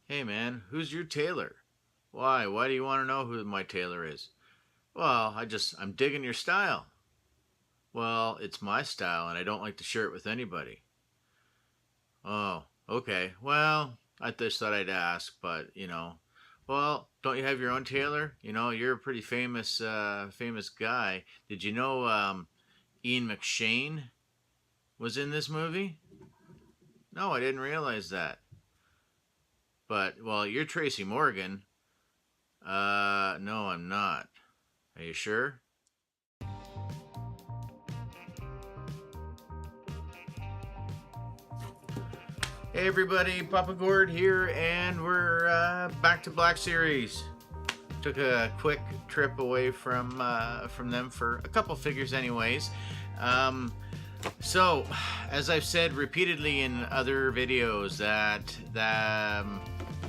Hey man, who's your tailor? Why? Why do you want to know who my tailor is? Well, I'm digging your style. Well, it's my style and I don't like to share it with anybody. Oh, okay. Well, I just thought I'd ask, but. Well, don't you have your own tailor? You're a pretty famous guy. Did you know Ian McShane was in this movie? No, I didn't realize that. But, well, you're Tracy Morgan. No, I'm not. Are you sure? Hey everybody, Papa Gord here, and we're back to Black Series. Took a quick trip away from them for a couple figures, anyways. So, as I've said repeatedly in other videos, that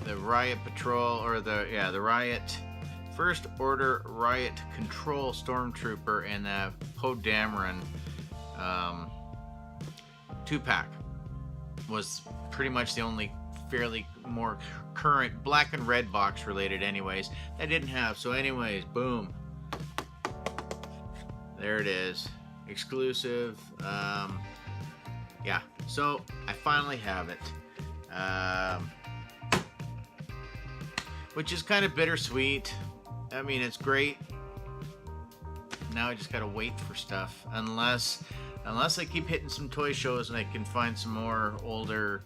the Riot Patrol or the Riot First Order Riot Control Stormtrooper and the Dameron 2-pack was pretty much the only fairly more current black and red box related anyways that I didn't have. So anyways, boom, there it is, exclusive. Yeah, so I finally have it, which is kind of bittersweet. I mean, it's great. Now I just gotta wait for stuff, unless I keep hitting some toy shows and I can find some more older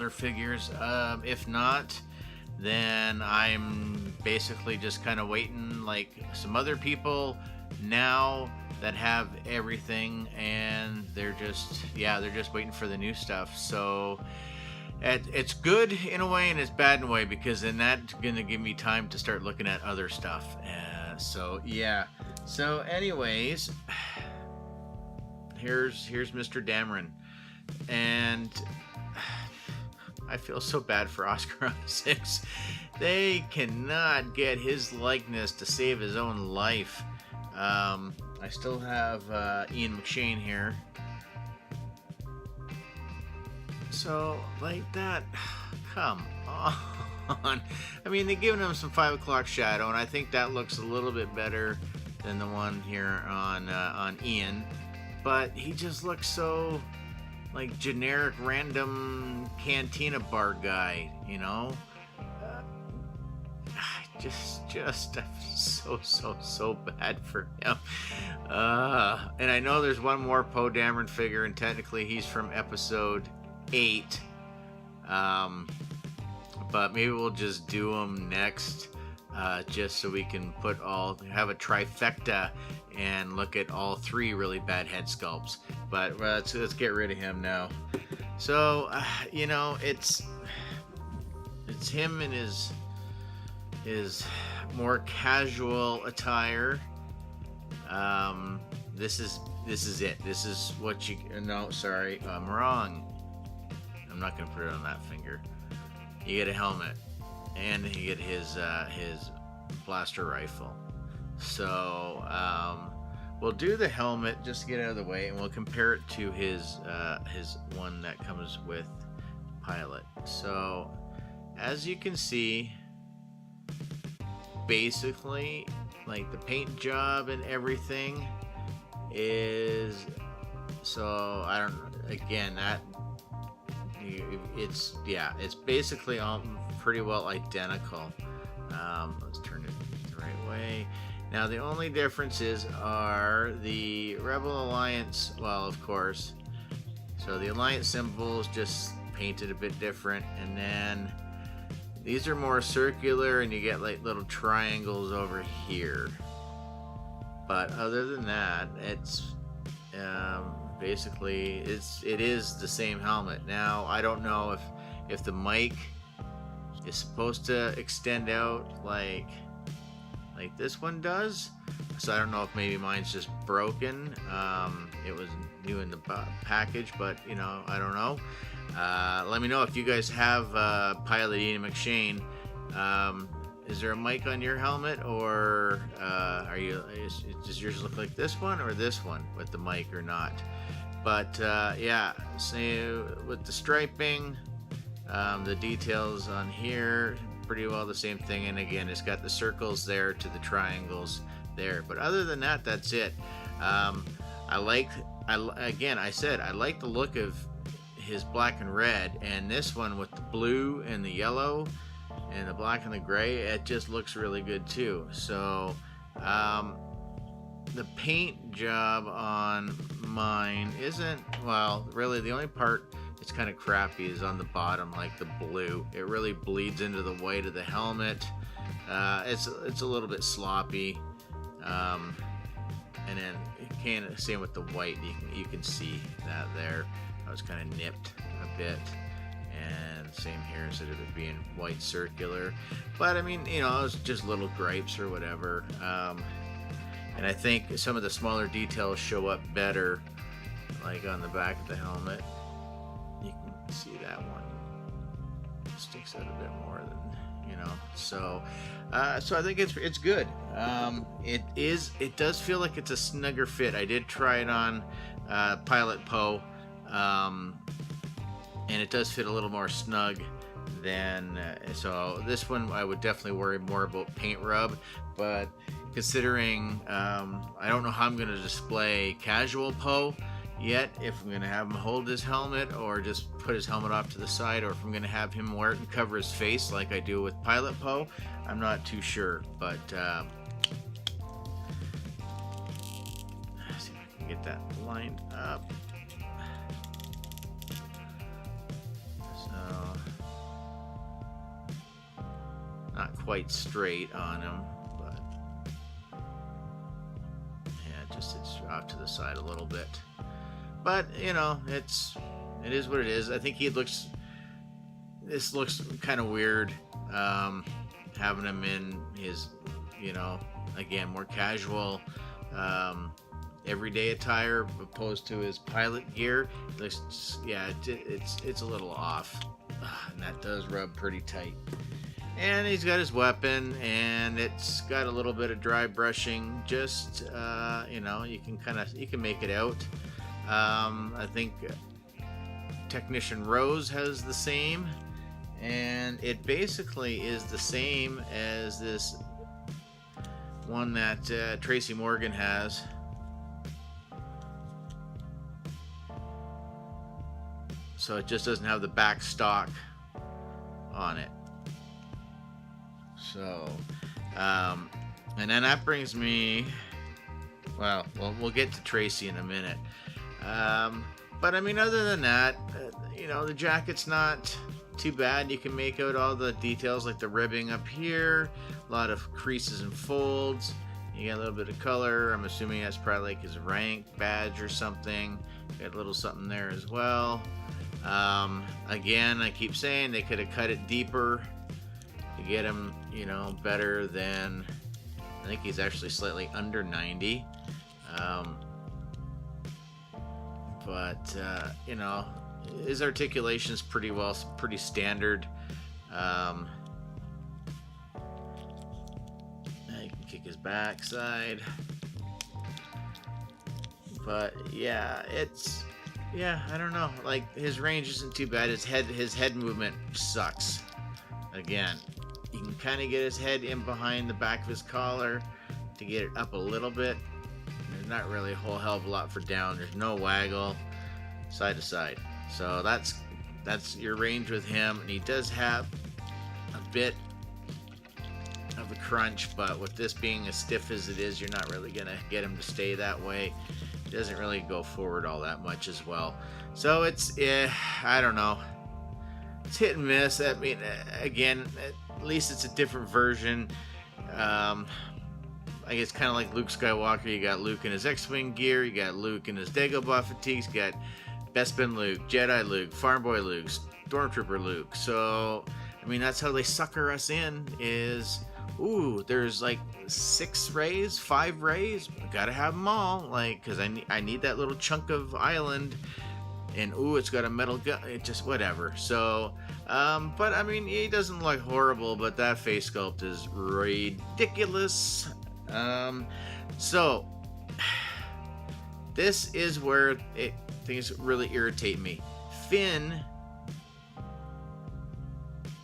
figures. If not, then I'm basically just kind of waiting, like some other people now that have everything, and they're just waiting for the new stuff. So it's good in a way and it's bad in a way, because then that's gonna give me time to start looking at other stuff. So yeah. So anyways, here's Mr. Dameron, and I feel so bad for Oscar Isaacs. They cannot get his likeness to save his own life. I still have Ian McShane here. So, like that, come on. I mean, they've given him some 5 o'clock shadow, and I think that looks a little bit better than the one here on Ian. But he just looks so like generic random cantina bar guy, I feel so bad for him. And I know there's one more Poe Dameron figure, and technically he's from episode 8. But maybe we'll just do him next, just so we can have a trifecta and look at all 3 really bad head sculpts. But let's get rid of him now. So it's him in his more casual attire. This is it. This is what you. No, sorry, I'm wrong. I'm not gonna put it on that finger. You get a helmet, and you get his blaster rifle. So we'll do the helmet just to get out of the way, and we'll compare it to his one that comes with pilot. So as you can see, basically, like the paint job and everything is, so I don't, again, that it's basically all pretty well identical. Let's turn it the right way. Now the only differences are the Rebel Alliance, well, of course, so the Alliance symbol is just painted a bit different, and then these are more circular, and you get like little triangles over here. But other than that, it's basically it is the same helmet. Now I don't know if the mic is supposed to extend out like this one does. So I don't know if maybe mine's just broken. It was new in the package, but I don't know. Let me know if you guys have pilot Ian McShane. Is there a mic on your helmet, or does yours look like this one or this one with the mic or not? But yeah, so with the striping, The details on here, pretty well the same thing. And again, it's got the circles there to the triangles there. But other than that, that's it. I like the look of his black and red, and this one with the blue and the yellow and the black and the gray, it just looks really good too. So the paint job on mine isn't, well, really the only part it's kind of crappy is on the bottom, like the blue. It really bleeds into the white of the helmet. It's a little bit sloppy, and then same with the white. You can see that there. I was kind of nipped a bit, and same here, instead of it being white circular. But I mean, you know, it's just little gripes or whatever. And I think some of the smaller details show up better, like on the back of the helmet. You can see that one sticks out a bit more than, you know. So I think it's good. It does feel like it's a snugger fit. I did try it on Pilot Poe, and it does fit a little more snug than so this one I would definitely worry more about paint rub. But considering I don't know how I'm going to display casual Poe yet, if I'm going to have him hold his helmet or just put his helmet off to the side, or if I'm going to have him wear it and cover his face like I do with Pilot Poe, I'm not too sure. But let's see if I can get that lined up. So not quite straight on him, but yeah, just it's off to the side a little bit. But you know, it is what it is. I think this looks kind of weird, having him in his, you know, again, more casual, everyday attire opposed to his pilot gear. It looks, yeah, it's a little off, and that does rub pretty tight. And he's got his weapon, and it's got a little bit of dry brushing. Just you know, you can make it out. I think Technician Rose has the same, and it basically is the same as this one that Tracy Morgan has. So it just doesn't have the back stock on it. So, and then that brings me, well, we'll get to Tracy in a minute. But I mean, other than that, you know, the jacket's not too bad. You can make out all the details, like the ribbing up here, a lot of creases and folds. You got a little bit of color. I'm assuming that's probably like his rank badge or something. Got a little something there as well. Again, I keep saying they could have cut it deeper to get him, you know, better than, I think he's actually slightly under 90. But you know, his articulation is pretty standard. You can kick his backside, but yeah, I don't know. Like, his range isn't too bad. His head movement sucks. Again, you can kind of get his head in behind the back of his collar to get it up a little bit. There's not really a whole hell of a lot for down. There's no waggle side to side. So that's your range with him. And he does have a bit of a crunch, but with this being as stiff as it is, you're not really gonna get him to stay that way. It doesn't really go forward all that much as well. So it's, I don't know. It's hit and miss. I mean, again, at least it's a different version. I guess kind of like Luke Skywalker. You got Luke in his X-Wing gear. You got Luke in his Dagobah fatigues. You got Bespin Luke, Jedi Luke, Farm Boy Luke, Stormtrooper Luke. So, I mean, that's how they sucker us in is, ooh, there's like 5 rays. I gotta have them all. Like, because I need that little chunk of island. And, ooh, it's got a metal gun. It just, whatever. So, but, I mean, he doesn't look horrible, but that face sculpt is ridiculous. So this is where things really irritate me. Finn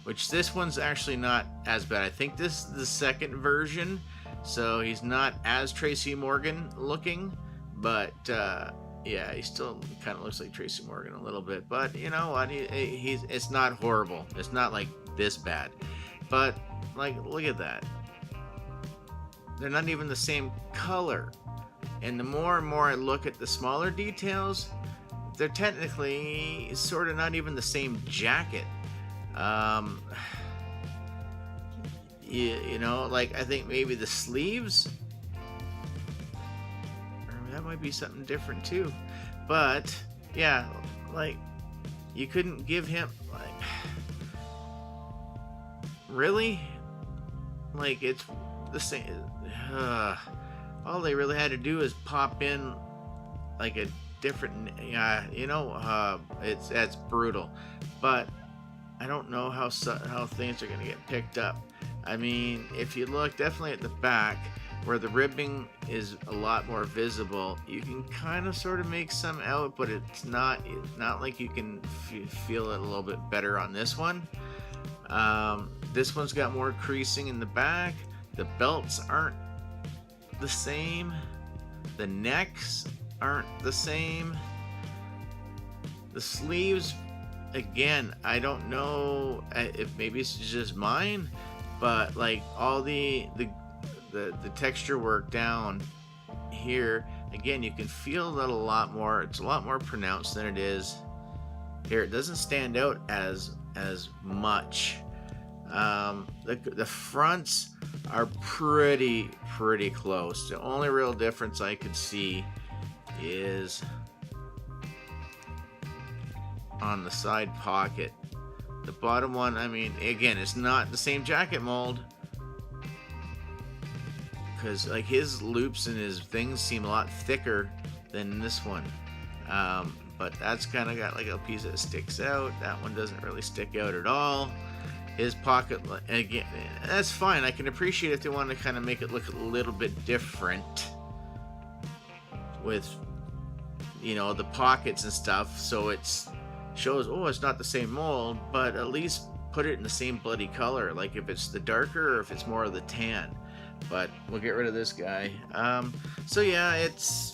which this one's actually not as bad. I think this is the second version, so he's not as Tracy Morgan looking, but yeah, he still kind of looks like Tracy Morgan a little bit. But you know what? It's not horrible. It's not like this bad. But like, look at that. They're not even the same color. And the more and more I look at the smaller details, they're technically sort of not even the same jacket. You know, like I think maybe the sleeves, or that might be something different too. But yeah, like you couldn't give him like really, like it's the same. All they really had to do is pop in like a different, you know, that's brutal. But I don't know how things are gonna get picked up. I mean, if you look definitely at the back where the ribbing is a lot more visible, you can kind of sort of make some out, but it's not like you can feel it a little bit better on this one. This one's got more creasing in the back. The belts aren't the same. The necks aren't the same. The sleeves, again, I don't know if maybe it's just mine, but like all the texture work down here, again, you can feel that a lot more. It's a lot more pronounced than it is here. It doesn't stand out as much. The fronts are pretty close. The only real difference I could see is on the side pocket. The bottom one, I mean, again, it's not the same jacket mold, because like his loops and his things seem a lot thicker than this one. But that's kind of got like a piece that sticks out. That one doesn't really stick out at all. His pocket, again, that's fine. I can appreciate if they want to kind of make it look a little bit different with, you know, the pockets and stuff, so it's shows, oh, it's not the same mold, but at least put it in the same bloody color, like if it's the darker or if it's more of the tan. But we'll get rid of this guy. So yeah, it's,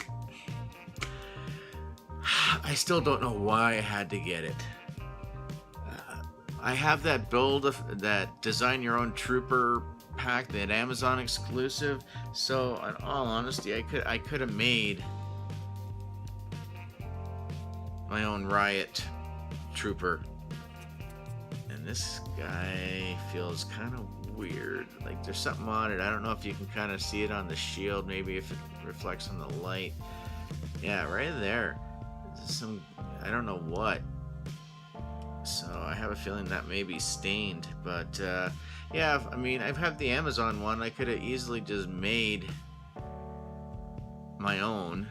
I still don't know why I had to get it. I have that that design your own trooper pack, that Amazon exclusive, so in all honesty, I could have made my own Riot trooper. And this guy feels kind of weird, like there's something on it. I don't know if you can kind of see it on the shield, maybe if it reflects on the light. Yeah, right there. Some, I don't know what. So I have a feeling that may be stained, but yeah, I mean, I've had the Amazon one. I could have easily just made my own,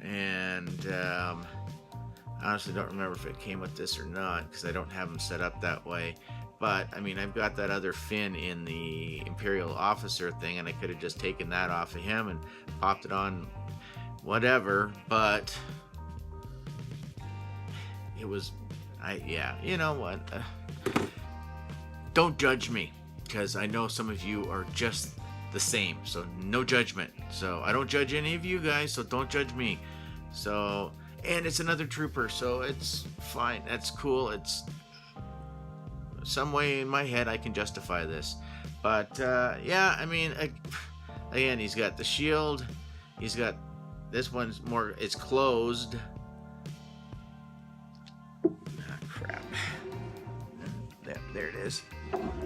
and I honestly don't remember if it came with this or not, because I don't have them set up that way. But I mean, I've got that other fin in the Imperial Officer thing, and I could have just taken that off of him and popped it on whatever. But it was, yeah, you know what? Don't judge me, because I know some of you are just the same. So no judgment. So I don't judge any of you guys, so don't judge me. So, and it's another trooper, so it's fine. That's cool. It's some way in my head I can justify this. But yeah, I mean, again, he's got the shield. He's got, this one's more, it's closed. Crap. There it is.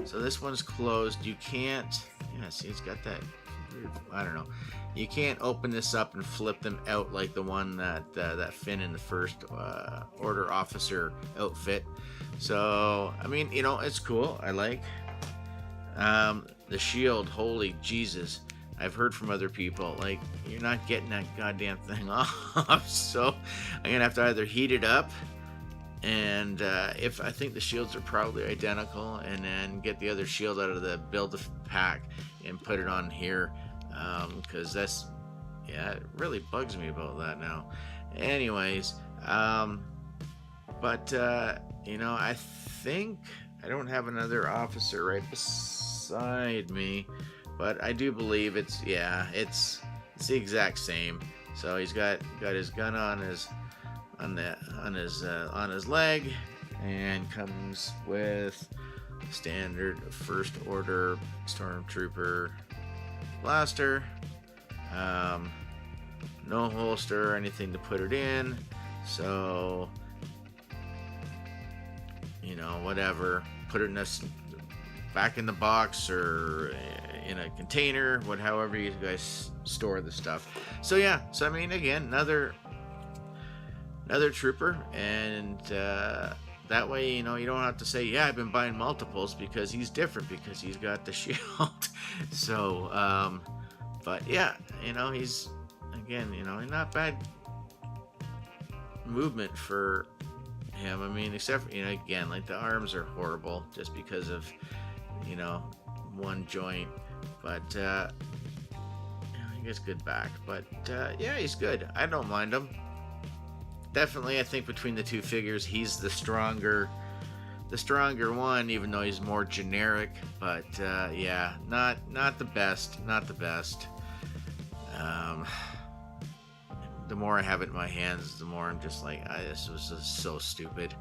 So this one's closed. You can't, yeah, see, it's got that weird, I don't know. You can't open this up and flip them out like the one that fin in the first order officer outfit. So, I mean, you know, it's cool. I like the shield. Holy Jesus. I've heard from other people, like, you're not getting that goddamn thing off. So I'm going to have to either heat it up, and if I think the shields are probably identical, and then get the other shield out of the build pack and put it on here, because that's, yeah, it really bugs me about that now. Anyways, but you know, I think I don't have another officer right beside me, but I do believe it's the exact same. So he's got his gun on his leg, and comes with standard first order stormtrooper blaster. No holster or anything to put it in, so whatever, put it back in the box or in a container, however you guys store the stuff. So yeah, so I mean, again, another trooper, and that way, you don't have to say, yeah, I've been buying multiples, because he's different, because he's got the shield. So but yeah, he's, again, not bad movement for him. I mean, except for, again, like, the arms are horrible just because of one joint, but he gets good back. But yeah, he's good. I don't mind him. Definitely, I think between the two figures, he's the stronger one, even though he's more generic. But yeah, not the best. The more I have it in my hands, the more I'm just like, this was just so stupid.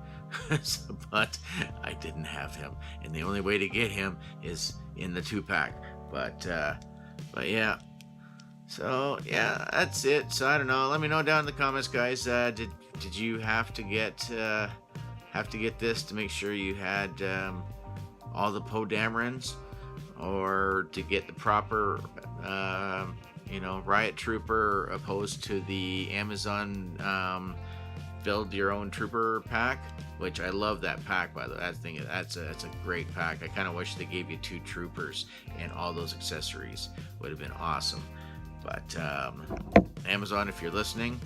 But I didn't have him, and the only way to get him is in the 2-pack. But yeah. So yeah, that's it. So I don't know. Let me know down in the comments, guys. Did you have to get this to make sure you had all the Poe Damerons, or to get the proper Riot Trooper, opposed to the Amazon build your own trooper pack, which I love that pack, by the way. That's a great pack. I kind of wish they gave you 2 troopers and all those accessories. Would have been awesome. But Amazon, if you're listening,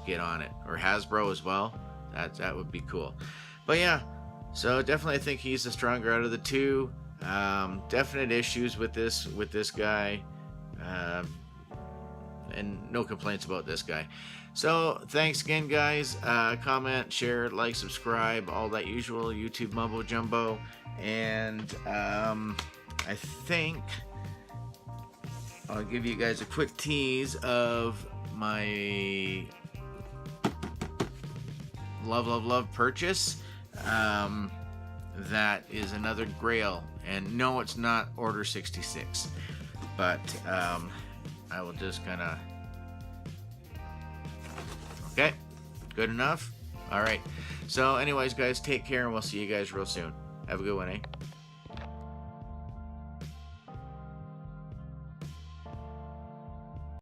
get on it, or Hasbro as well. That would be cool. But yeah, so definitely I think he's the stronger out of the 2. Definite issues with this guy, and no complaints about this guy. So thanks again, guys. Comment, share, like, subscribe, all that usual YouTube mumbo jumbo. And I think I'll give you guys a quick tease of my love purchase. That is another Grail, and no, it's not Order 66, but I will just kind of, okay, good enough. All right, so anyways, guys, take care, and we'll see you guys real soon. Have a good one, eh?